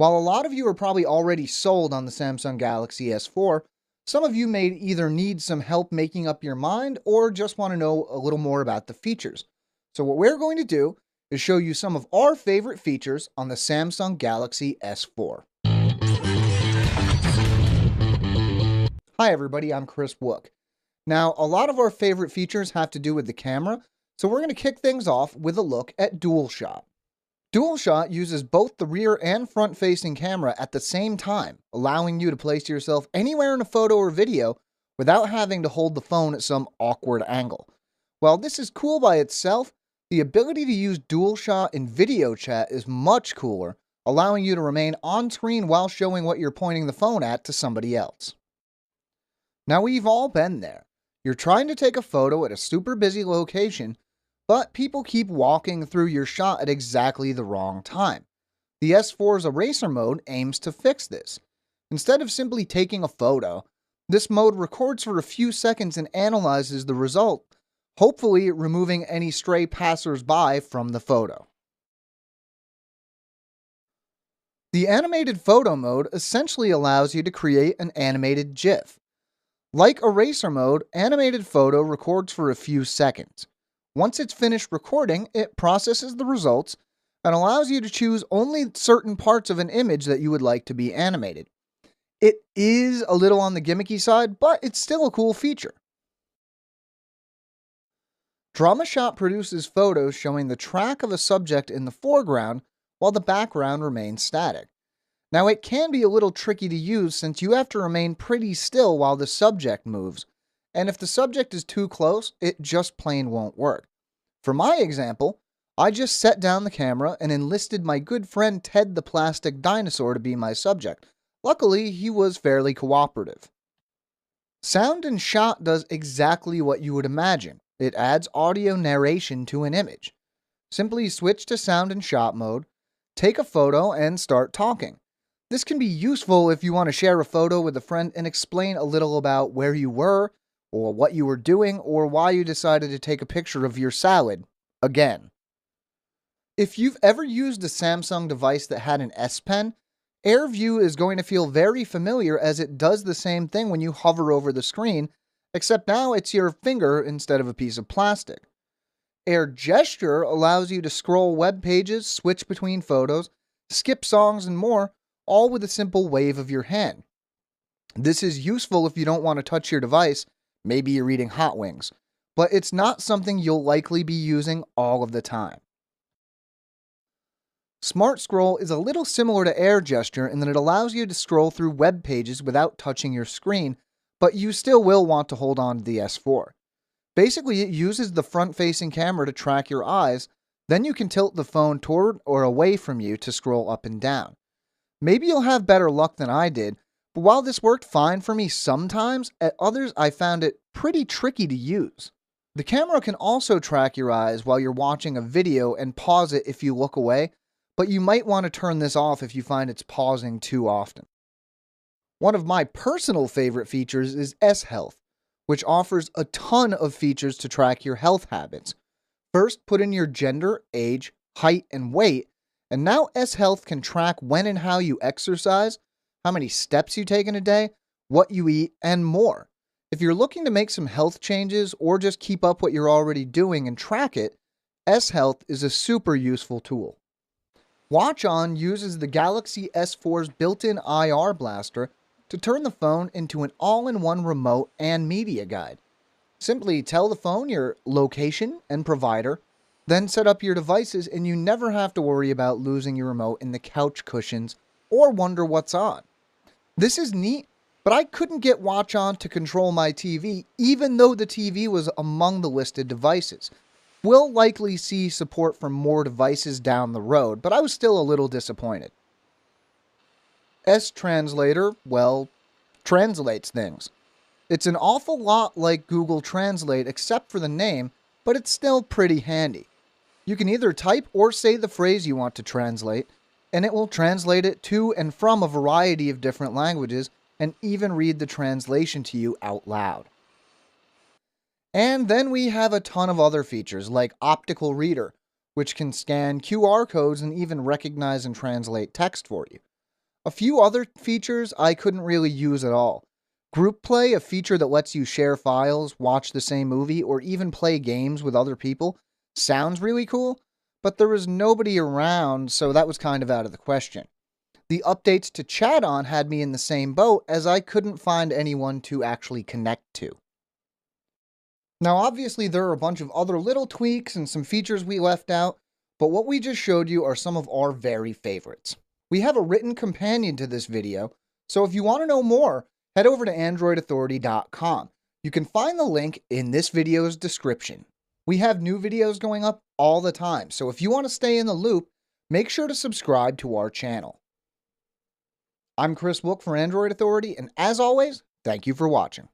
While a lot of you are probably already sold on the Samsung Galaxy S4, some of you may either need some help making up your mind or just want to know a little more about the features. So what we're going to do is show you some of our favorite features on the Samsung Galaxy S4. Hi everybody, I'm Chris Wook. Now, a lot of our favorite features have to do with the camera, so we're going to kick things off with a look at DualShot. DualShot uses both the rear and front-facing camera at the same time, allowing you to place yourself anywhere in a photo or video without having to hold the phone at some awkward angle. While this is cool by itself, the ability to use DualShot in video chat is much cooler, allowing you to remain on screen while showing what you're pointing the phone at to somebody else. Now, we've all been there. You're trying to take a photo at a super busy location, but people keep walking through your shot at exactly the wrong time. The S4's eraser mode aims to fix this. Instead of simply taking a photo, this mode records for a few seconds and analyzes the result, hopefully removing any stray passers-by from the photo. The animated photo mode essentially allows you to create an animated GIF. Like eraser mode, animated photo records for a few seconds. Once it's finished recording, it processes the results and allows you to choose only certain parts of an image that you would like to be animated. It is a little on the gimmicky side, but it's still a cool feature. DramaShot produces photos showing the track of a subject in the foreground while the background remains static. Now, it can be a little tricky to use since you have to remain pretty still while the subject moves, and if the subject is too close, it just plain won't work. For my example, I just set down the camera and enlisted my good friend Ted the Plastic Dinosaur to be my subject. Luckily, he was fairly cooperative. Sound and Shot does exactly what you would imagine. It adds audio narration to an image. Simply switch to Sound and Shot mode, take a photo, and start talking. This can be useful if you want to share a photo with a friend and explain a little about where you were, or what you were doing, or why you decided to take a picture of your salad again. If you've ever used a Samsung device that had an S Pen, AirView is going to feel very familiar as it does the same thing when you hover over the screen, except now it's your finger instead of a piece of plastic. Air Gesture allows you to scroll web pages, switch between photos, skip songs, and more, all with a simple wave of your hand. This is useful if you don't want to touch your device. Maybe you're eating hot wings, but it's not something you'll likely be using all of the time. Smart Scroll is a little similar to Air Gesture in that it allows you to scroll through web pages without touching your screen, but you still will want to hold on to the S4. Basically, it uses the front-facing camera to track your eyes, then you can tilt the phone toward or away from you to scroll up and down. Maybe you'll have better luck than I did, but while this worked fine for me sometimes, at others I found it pretty tricky to use. The camera can also track your eyes while you're watching a video and pause it if you look away, but you might want to turn this off if you find it's pausing too often. One of my personal favorite features is S-Health, which offers a ton of features to track your health habits. First, put in your gender, age, height, and weight, and now S-Health can track when and how you exercise, how many steps you take in a day, what you eat, and more. If you're looking to make some health changes or just keep up what you're already doing and track it, S-Health is a super useful tool. Watch On uses the Galaxy S4's built-in IR blaster to turn the phone into an all-in-one remote and media guide. Simply tell the phone your location and provider, then set up your devices and you never have to worry about losing your remote in the couch cushions or wonder what's on. This is neat, but I couldn't get Watch On to control my TV even though the TV was among the listed devices. We'll likely see support for more devices down the road, but I was still a little disappointed. S-Translator, well, translates things. It's an awful lot like Google Translate except for the name, but it's still pretty handy. You can either type or say the phrase you want to translate, and it will translate it to and from a variety of different languages and even read the translation to you out loud. And then we have a ton of other features like Optical Reader, which can scan QR codes and even recognize and translate text for you. A few other features I couldn't really use at all. Group Play, a feature that lets you share files, watch the same movie, or even play games with other people, sounds really cool, but there was nobody around, so that was kind of out of the question. The updates to chat on had me in the same boat, as I couldn't find anyone to actually connect to. Now, obviously, there are a bunch of other little tweaks and some features we left out, but what we just showed you are some of our very favorites. We have a written companion to this video, so if you want to know more, head over to AndroidAuthority.com. You can find the link in this video's description. We have new videos going up all the time, so if you want to stay in the loop, make sure to subscribe to our channel. I'm Chris Wook for Android Authority, and as always, thank you for watching.